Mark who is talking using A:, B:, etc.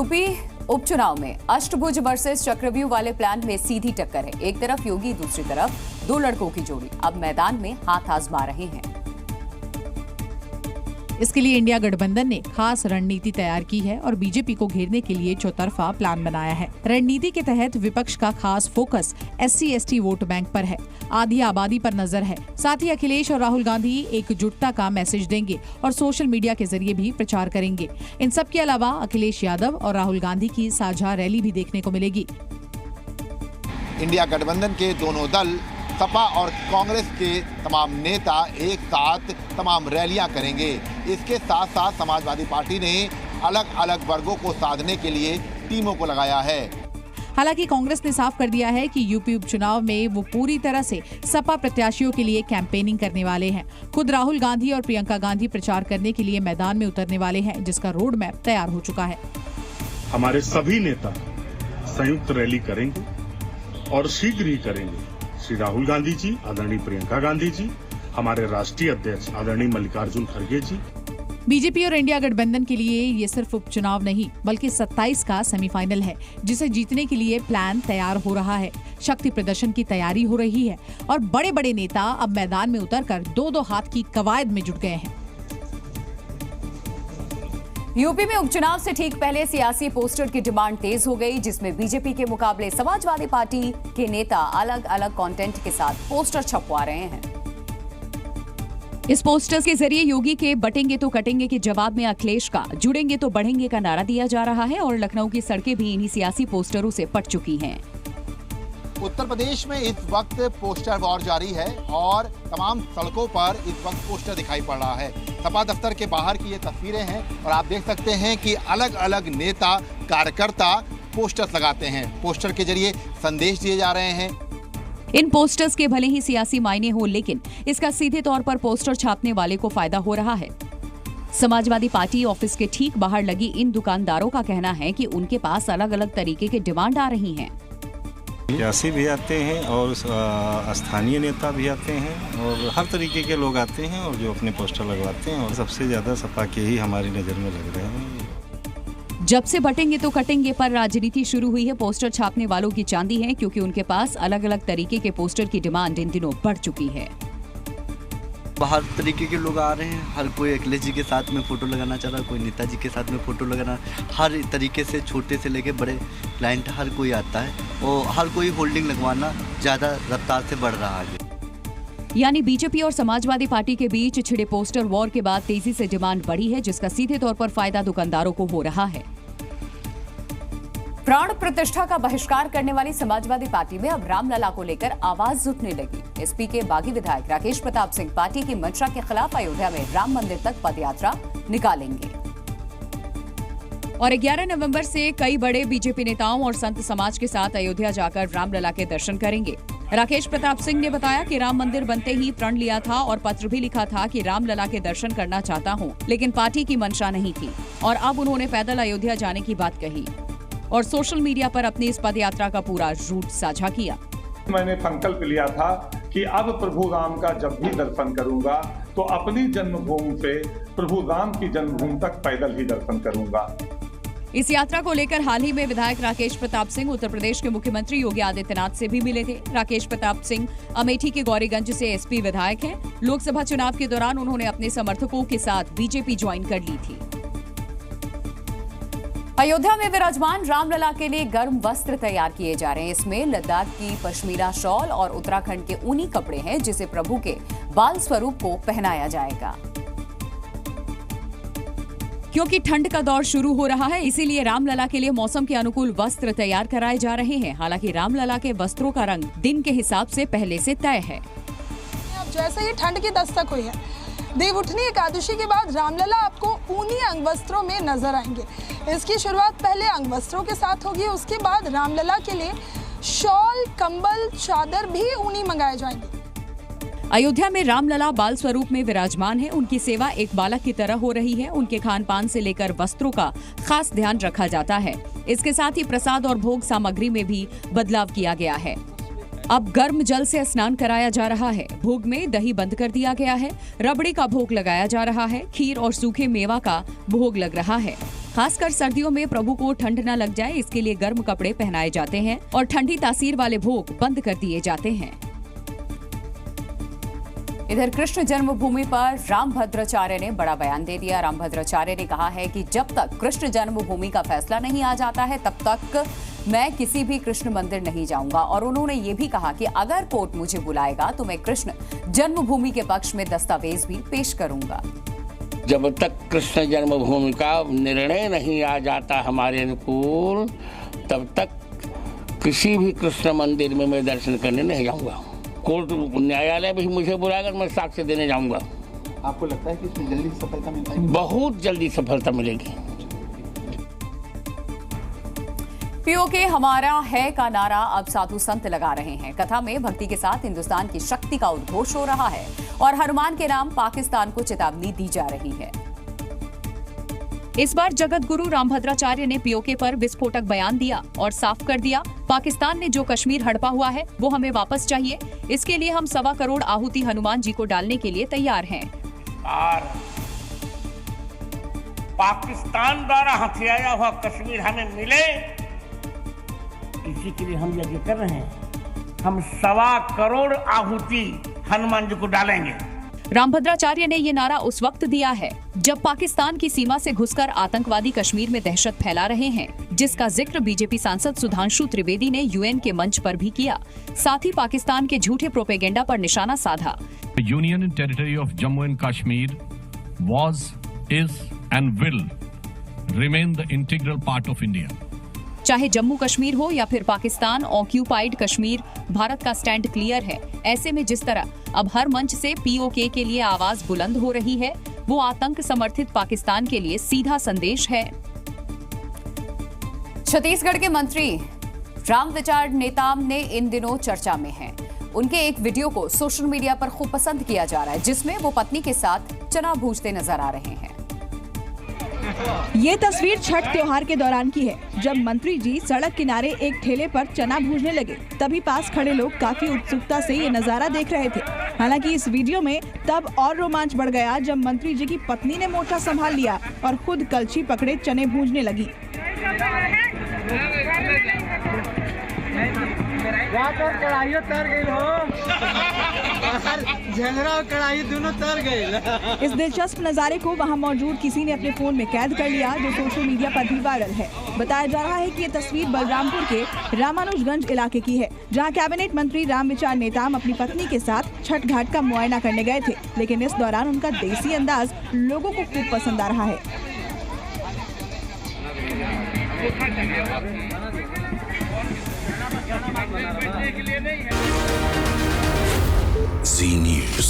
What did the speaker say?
A: UP उपचुनाव में अष्टभुज versus चक्रव्यूह वाले प्लान में सीधी टक्कर है। एक तरफ योगी, दूसरी तरफ दो लड़कों की जोड़ी अब मैदान में हाथ आजमा रहे हैं।
B: इसके लिए इंडिया गठबंधन ने खास रणनीति तैयार की है और बीजेपी को घेरने के लिए चौतरफा प्लान बनाया है। रणनीति के तहत विपक्ष का खास फोकस SC/ST वोट बैंक पर है। आधी आबादी पर नजर है। साथ ही अखिलेश और राहुल गांधी एकजुटता का मैसेज देंगे और सोशल मीडिया के जरिए भी प्रचार करेंगे। इन सब के अलावा अखिलेश यादव और राहुल गांधी की साझा रैली भी देखने को मिलेगी।
C: इंडिया गठबंधन के दोनों दल सपा और कांग्रेस के तमाम नेता एक साथ तमाम रैलियां करेंगे। इसके साथ साथ समाजवादी पार्टी ने अलग अलग वर्गों को साधने के लिए टीमों को लगाया है।
B: हालांकि कांग्रेस ने साफ कर दिया है कि यूपी उपचुनाव में वो पूरी तरह से सपा प्रत्याशियों के लिए कैंपेनिंग करने वाले हैं। खुद राहुल गांधी और प्रियंका गांधी प्रचार करने के लिए मैदान में उतरने वाले हैं, जिसका रोड मैप तैयार हो चुका है।
D: हमारे सभी नेता संयुक्त रैली करेंगे और शीघ्र ही करेंगे। श्री राहुल गांधी जी, आदरणीय प्रियंका गांधी जी, हमारे राष्ट्रीय अध्यक्ष आदरणीय मल्लिकार्जुन खड़गे जी।
B: बीजेपी और इंडिया गठबंधन के लिए ये सिर्फ उपचुनाव नहीं बल्कि 27 का सेमीफाइनल है, जिसे जीतने के लिए प्लान तैयार हो रहा है। शक्ति प्रदर्शन की तैयारी हो रही है और बड़े बड़े नेता अब मैदान में उतरकर दो हाथ की कवायद में जुट गए हैं।
A: यूपी में उपचुनाव से ठीक पहले सियासी पोस्टर की डिमांड तेज हो गई, जिसमें बीजेपी के मुकाबले समाजवादी पार्टी के नेता अलग अलग कंटेंट के साथ पोस्टर छपवा रहे हैं।
E: इस पोस्टर्स के जरिए योगी के बटेंगे तो कटेंगे के जवाब में अखिलेश का जुड़ेंगे तो बढ़ेंगे का नारा दिया जा रहा है और लखनऊ की सड़कें भी इन्हीं सियासी पोस्टरों से पट चुकी हैं।
C: उत्तर प्रदेश में इस वक्त पोस्टर वॉर जारी है और तमाम सड़कों पर इस वक्त पोस्टर दिखाई पड़ रहा है। सपा दफ्तर के बाहर की ये तस्वीरें हैं और आप देख सकते हैं कि अलग अलग नेता कार्यकर्ता पोस्टर्स लगाते हैं। पोस्टर के जरिए संदेश दिए जा रहे हैं।
E: इन पोस्टर्स के भले ही सियासी मायने हो, लेकिन इसका सीधे तौर पर पोस्टर छापने वाले को फायदा हो रहा है। समाजवादी पार्टी ऑफिस के ठीक बाहर लगी इन दुकानदारों का कहना है कि उनके पास अलग अलग तरीके के डिमांड आ रही हैं।
F: सियासी भी आते हैं और स्थानीय नेता भी आते हैं और हर तरीके के लोग आते हैं और जो अपने पोस्टर लगवाते हैं और सबसे ज्यादा सपा के ही हमारी नजर में लग रहे हैं।
E: जब से बटेंगे तो कटेंगे पर राजनीति शुरू हुई है, पोस्टर छापने वालों की चांदी है, क्योंकि उनके पास अलग अलग तरीके के पोस्टर की डिमांड इन दिनों बढ़ चुकी है।
G: हर तरीके के लोग आ रहे हैं। हर कोई अखिलेश जी के साथ में फोटो लगाना चाह रहा है, कोई नेताजी के साथ में फोटो लगाना, हर तरीके से छोटे से लेके बड़े क्लाइंट हर कोई आता है और हर कोई होल्डिंग लगवाना ज़्यादा रफ्तार से बढ़ रहा है।
E: यानी बीजेपी और समाजवादी पार्टी के बीच छिड़े पोस्टर वॉर के बाद तेजी से डिमांड बढ़ी है, जिसका सीधे तौर पर फायदा दुकानदारों को हो रहा है।
A: प्राण प्रतिष्ठा का बहिष्कार करने वाली समाजवादी पार्टी में अब रामलला को लेकर आवाज उठने लगी। एसपी के बागी विधायक राकेश प्रताप सिंह पार्टी की मंशा के खिलाफ अयोध्या में राम मंदिर तक पदयात्रा निकालेंगे
E: और 11 नवंबर से कई बड़े बीजेपी नेताओं और संत समाज के साथ अयोध्या जाकर रामलला के दर्शन करेंगे। राकेश प्रताप सिंह ने बताया कि राम मंदिर बनते ही प्रण लिया था और पत्र भी लिखा था कि रामलला के दर्शन करना चाहता हूं, लेकिन पार्टी की मंशा नहीं थी और अब उन्होंने पैदल अयोध्या जाने की बात कही और सोशल मीडिया पर अपनी इस पदयात्रा का पूरा रूट साझा किया।
D: मैंने संकल्प लिया था कि अब प्रभु राम का जब भी दर्शन करूंगा तो अपनी जन्मभूमि से प्रभु राम की जन्मभूमि तक पैदल ही दर्शन करूंगा।
E: इस यात्रा को लेकर हाल ही में विधायक राकेश प्रताप सिंह उत्तर प्रदेश के मुख्यमंत्री योगी आदित्यनाथ से भी मिले थे। राकेश प्रताप सिंह अमेठी के गौरीगंज से एसपी विधायक हैं। लोकसभा चुनाव के दौरान उन्होंने अपने समर्थकों के साथ बीजेपी ज्वाइन कर ली थी।
A: अयोध्या में विराजमान रामलला के लिए गर्म वस्त्र तैयार किए जा रहे हैं। इसमें लद्दाख की पश्मीना शॉल और उत्तराखंड के ऊनी कपड़े हैं, जिसे प्रभु के बाल स्वरूप को पहनाया जाएगा।
E: क्योंकि ठंड का दौर शुरू हो रहा है, इसीलिए रामलला के लिए मौसम के अनुकूल वस्त्र तैयार कराए जा रहे हैं। हालांकि रामलला के वस्त्रों का रंग दिन के हिसाब से पहले से तय है।
H: अब जैसे ही ठंड की दस्तक हुई है, देवउठनी एकादशी के बाद रामलला आपको ऊनी अंग वस्त्रों में नजर आएंगे। इसकी शुरुआत पहले अंग वस्त्रों के साथ होगी, उसके बाद रामलला के लिए शॉल, कंबल, चादर भी ऊनी मंगाए जाएंगे।
E: अयोध्या में रामलला बाल स्वरूप में विराजमान है। उनकी सेवा एक बालक की तरह हो रही है। उनके खान पान से लेकर वस्त्रों का खास ध्यान रखा जाता है। इसके साथ ही प्रसाद और भोग सामग्री में भी बदलाव किया गया है। अब गर्म जल से स्नान कराया जा रहा है। भोग में दही बंद कर दिया गया है। रबड़ी का भोग लगाया जा रहा है। खीर और सूखे मेवा का भोग लग रहा है। खासकर सर्दियों में प्रभु को ठंड न लग जाए इसके लिए गर्म कपड़े पहनाए जाते हैं और ठंडी तासीर वाले भोग बंद कर दिए जाते हैं।
A: इधर कृष्ण जन्मभूमि पर रामभद्राचार्य ने बड़ा बयान दे दिया। रामभद्राचार्य ने कहा है कि जब तक कृष्ण जन्मभूमि का फैसला नहीं आ जाता है तब तक मैं किसी भी कृष्ण मंदिर नहीं जाऊंगा और उन्होंने ये भी कहा कि अगर कोर्ट मुझे बुलाएगा तो मैं कृष्ण जन्मभूमि के पक्ष में दस्तावेज भी पेश करूंगा।
I: जब तक कृष्ण जन्मभूमि का निर्णय नहीं आ जाता हमारे अनुकूल तब तक किसी भी कृष्ण मंदिर में मैं दर्शन करने नहीं जाऊंगा। कोर्ट न्यायालय भी मुझे बुलाएगा तो मैं साक्ष्य देने जाऊंगा।
C: आपको लगता है कि इसमें जल्दी सफलता मिल पाएगी?
I: बहुत जल्दी सफलता मिलेगी।
A: पीओके हमारा है का नारा अब साधु संत लगा रहे हैं। कथा में भक्ति के साथ हिंदुस्तान की शक्ति का उद्घोष हो रहा है और हनुमान के नाम पाकिस्तान को चेतावनी दी जा रही है।
E: इस बार जगत गुरु रामभद्राचार्य ने पीओके पर विस्फोटक बयान दिया और साफ कर दिया, पाकिस्तान ने जो कश्मीर हड़पा हुआ है वो हमें वापस चाहिए। इसके लिए हम 1.25 करोड़ आहुति हनुमान जी को डालने के लिए तैयार हैं।
I: और पाकिस्तान द्वारा हथियाया हुआ कश्मीर हमें मिले, इसी के लिए हम यज्ञ कर रहे हैं। हम 1.25 करोड़ आहुति हनुमान जी को डालेंगे।
E: रामभद्राचार्य ने ये नारा उस वक्त दिया है जब पाकिस्तान की सीमा से घुसकर आतंकवादी कश्मीर में दहशत फैला रहे हैं, जिसका जिक्र बीजेपी सांसद सुधांशु त्रिवेदी ने यूएन के मंच पर भी किया। साथ ही पाकिस्तान के झूठे प्रोपेगेंडा पर निशाना साधा।
J: Union territory of Jammu and Kashmir was, is and will remain the integral part of India.
E: चाहे जम्मू कश्मीर हो या फिर पाकिस्तान ऑक्यूपाइड कश्मीर, भारत का स्टैंड क्लियर है। ऐसे में जिस तरह अब हर मंच से पीओके के लिए आवाज बुलंद हो रही है, वो आतंक समर्थित पाकिस्तान के लिए सीधा संदेश है।
A: छत्तीसगढ़ के मंत्री रामविचार नेताम ने इन दिनों चर्चा में हैं। उनके एक वीडियो को सोशल मीडिया पर खूब पसंद किया जा रहा है, जिसमें वो पत्नी के साथ चना भूनते नजर आ रहे हैं।
K: ये तस्वीर छठ त्योहार के दौरान की है, जब मंत्री जी सड़क किनारे एक ठेले पर चना भूनने लगे। तभी पास खड़े लोग काफी उत्सुकता से ये नजारा देख रहे थे। हालांकि इस वीडियो में तब और रोमांच बढ़ गया जब मंत्री जी की पत्नी ने मोर्चा संभाल लिया और खुद कलछी पकड़े चने भूनने लगी।
L: कढ़ाई दोनों तर गए।
K: इस दिलचस्प नजारे को वहां मौजूद किसी ने अपने फोन में कैद कर लिया, जो सोशल मीडिया पर भी वायरल है। बताया जा रहा है कि ये तस्वीर बलरामपुर के रामानुजगंज इलाके की है, जहां कैबिनेट मंत्री रामविचार नेताम अपनी पत्नी के साथ छठ घाट का मुआयना करने गए थे। लेकिन इस दौरान उनका देसी अंदाज लोगों को खूब पसंद आ रहा है।
M: Zee News.